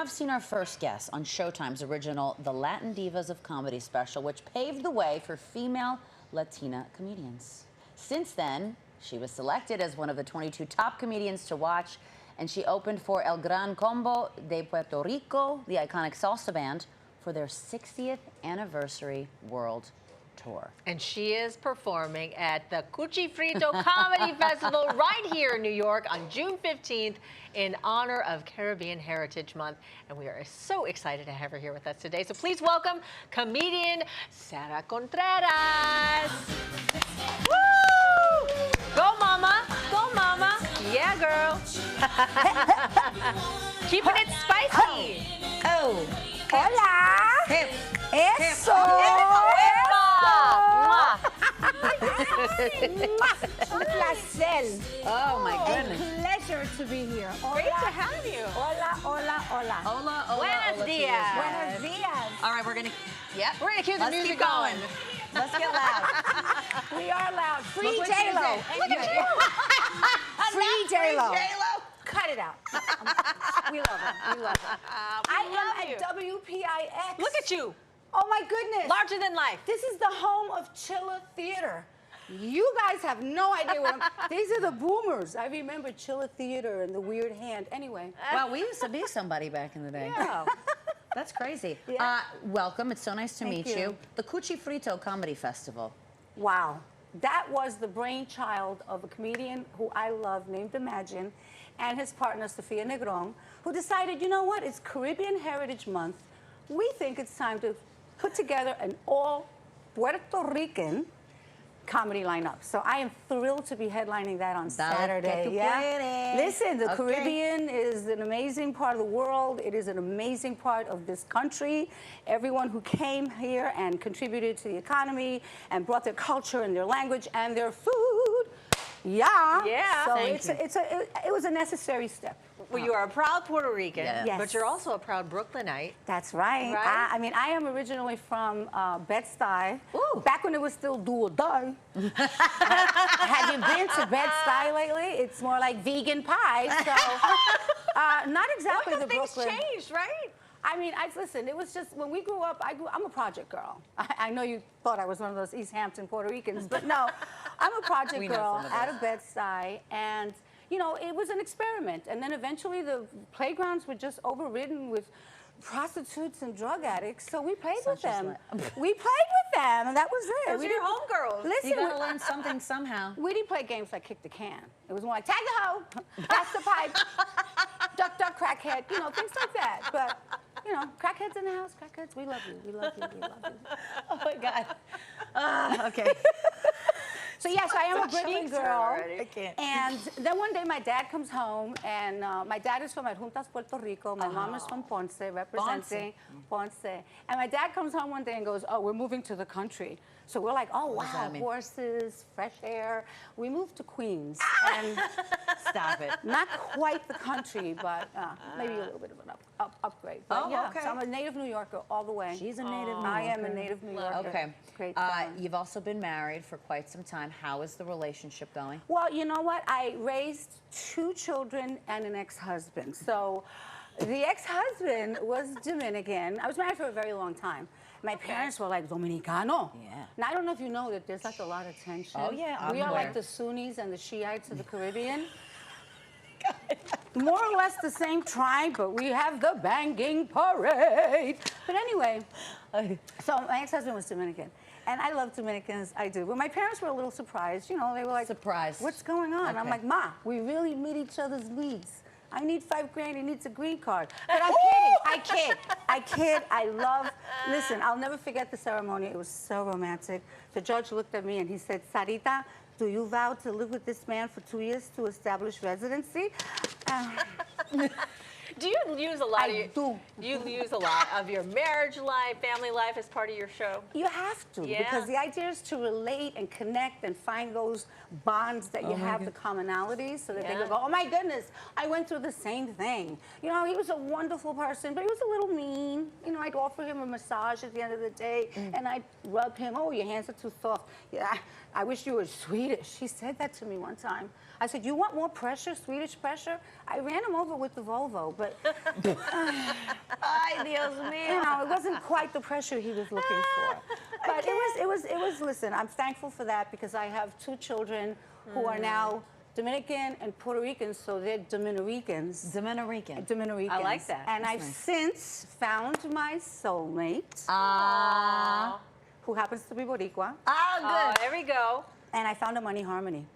have seen our first guest on Showtime's original The Latin Divas of Comedy special, which paved the way for female Latina comedians. Since then, she was selected as one of the 22 top comedians to watch, and she opened for El Gran Combo de Puerto Rico, the iconic salsa band, for their 60th anniversary world tour. And she is performing at the Cuchi-Frito Comedy Festival right here in New York on June 15th in honor of Caribbean Heritage Month. And we are so excited to have her here with us today. So please welcome comedian Sara Contreras. Woo! Go, mama. Go, mama. Yeah, girl. Keeping it spicy. Oh. Hola. Hip. Eso. Un placer. Oh my goodness. A pleasure to be here. Hola. Great to have you. Hola, hola, hola. Hola, hola, Buenos hola, dias. Buenos dias. All right, we're gonna, We're going to keep the let's music keep going. Let's get loud. We are loud. Free Look what J-Lo. you did. Look at you. Free J-Lo. Cut it out. We love it. We love it. I am at WPIX. Look at you. Oh my goodness. Larger than life. This is the home of Chilla Theater. You guys have no idea what these are the boomers. I remember Chilla Theater and the weird hand. Anyway. Well, we used to be somebody back in the day. Yeah. That's crazy. Yeah. Welcome. It's so nice to Thank meet you. The Cuchi-Frito Comedy Festival. Wow. That was the brainchild of a comedian who I love named Imagine and his partner, Sofia Negron, who decided, you know what, it's Caribbean Heritage Month. We think it's time to put together an all Puerto Rican comedy lineup. So I am thrilled to be headlining that on Saturday. Yeah. Listen, the Caribbean is an amazing part of the world. It is an amazing part of this country. Everyone who came here and contributed to the economy and brought their culture and their language and their food. Yeah. Yeah. So it was a necessary step. Well, you are a proud Puerto Rican, Yes. but you're also a proud Brooklynite. That's right. Right? I mean, I am originally from Bed-Stuy. Ooh. Back when it was still do or die. Have you been to Bed-Stuy lately? It's more like vegan pie. So, not exactly the Things Brooklyn. changed, right? I mean, listen, it was just, when we grew up, I'm a project girl. I know you thought I was one of those East Hampton Puerto Ricans, but no, I'm a project We know girl some of out those. of Bed-Stuy, and you know, it was an experiment. And then eventually the playgrounds were just overridden with prostitutes and drug addicts, so we played with them. We played with them, and that was it. Those are your homegirls. Listen, You gotta learn something somehow. we didn't play games like kick the can. It was more like tag the hoe, pass the pipe, duck, duck, crackhead, you know, things like that. But, you know, crackheads in the house, crackheads, we love you, we love you, we love you. Oh my God. Okay. So yes, I am a Brooklyn girl. I can't. And then one day my dad comes home, and my dad is from Adjuntas, Puerto Rico. My mom is from Ponce, representing Ponce. And my dad comes home one day and goes, oh, we're moving to the country. So we're like, oh, What does wow, that mean? horses, fresh air. We moved to Queens. And Stop it. not quite the country, but maybe a little bit of an upgrade. But Oh, yeah, okay. so I'm a native New Yorker all the way. She's a native New I am a Yorker. native New Yorker. Okay. Great fun. You've also been married for quite some time. How is the relationship going? Well, you know what? I raised 2 children and an ex-husband. So the ex-husband was Dominican. I was married for a very long time. My parents were like, Dominicano. Yeah. Now, I don't know if you know that there's like a lot of tension. Oh, yeah, We I'm are aware. like the Sunnis and the Shiites of the Caribbean. More or less the same tribe, but we have the banging parade. But anyway, so my ex-husband was Dominican. And I love Dominicans, I do. But my parents were a little surprised. You know, they were like, Surprised. what's going on? I'm Okay. like, Ma, we really meet each other's needs. I need $5,000, he needs a green card. But I'm kidding, I kid, I love, listen, I'll never forget the ceremony. It was so romantic. The judge looked at me and he said, Sarita, do you vow to live with this man for 2 years to establish residency? Do you use a lot I do. You use a lot of your marriage life, family life as part of your show? You have to, Yeah. because the idea is to relate and connect and find those bonds that you have, the commonalities, so that they Yeah. can go, oh my goodness, I went through the same thing. You know, he was a wonderful person, but he was a little mean. You know, I'd offer him a massage at the end of the day, and I'd rub him, oh, your hands are too soft. Yeah, I wish you were Swedish. He said that to me one time. I said, you want more pressure, Swedish pressure? I ran him over with the Volvo, but Ay, Dios mío. You know, it wasn't quite the pressure he was looking for. But listen, I'm thankful for that because I have 2 children who are now Dominican and Puerto Rican, so they're Dominicans. Dominican. I like that. And I've since found my soulmate, who happens to be Boricua. Oh, Oh, good. there we go. And I found a money harmony.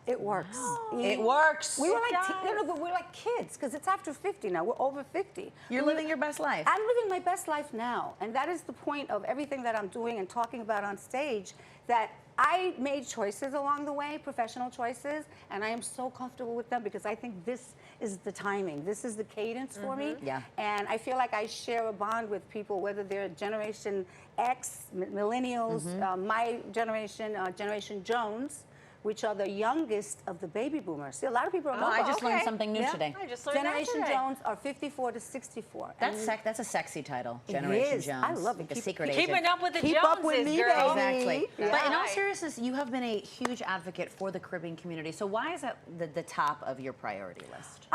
It works. It works. We were like, we're like kids because it's after 50 now. We're over 50. You're living your best life. I'm living my best life now, and that is the point of everything that I'm doing and talking about on stage. That I made choices along the way, professional choices, and I am so comfortable with them because I think this is the timing. This is the cadence for me. Yeah. And I feel like I share a bond with people, whether they're Generation X, millennials, my generation, Generation Jones, which are the youngest of the baby boomers. See, a lot of people are. Oh, I just learned something new today. I just learned Generation that today. Jones are 54 to 64. That's a sexy title, It Generation is. Jones. I love it. The Keep- secret Keeping agent. up with the Keep Joneses, up with me, girl. baby. Exactly. Yeah. But in all Right. seriousness, you have been a huge advocate for the Caribbean community. So why is that the top of your priority list?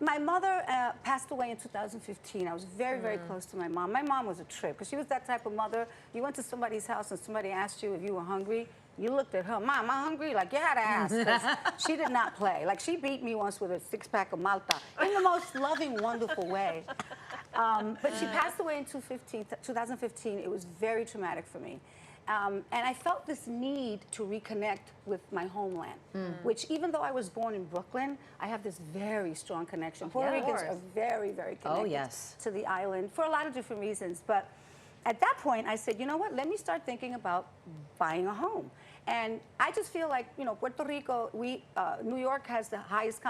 My mother passed away in 2015. I was very, very close to my mom. My mom was a trip because she was that type of mother. You went to somebody's house and somebody asked you if you were hungry. You looked at her, Mom, am I hungry? Like, you had to ask. 'Cause she did not play. Like, she beat me once with a 6-pack of Malta in the most loving, wonderful way. But she passed away in 2015. It was very traumatic for me. And I felt this need to reconnect with my homeland, which even though I was born in Brooklyn, I have this very strong connection. Puerto of Ricans course. are very, very connected yes. to the island for a lot of different reasons. But at that point, I said, you know what, let me start thinking about buying a home. And I just feel like, you know, Puerto Rico, New York has the highest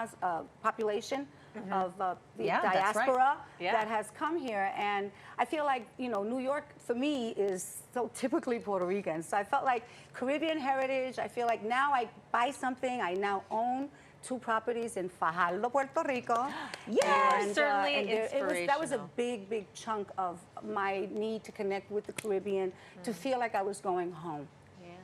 population of the Yeah, that's right. diaspora Yeah. that has come here. And I feel like, you know, New York, for me, is so typically Puerto Rican. So I felt like Caribbean heritage. I feel like now I buy something, I now own 2 properties in Fajardo, Puerto Rico. Yes, certainly that was a inspirational. big, big chunk of my need to connect with the Caribbean, to feel like I was going home.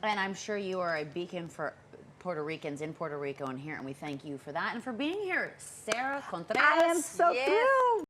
And I'm sure you are a beacon for Puerto Ricans in Puerto Rico and here, and we thank you for that and for being here, Sara Contreras. I am so thrilled.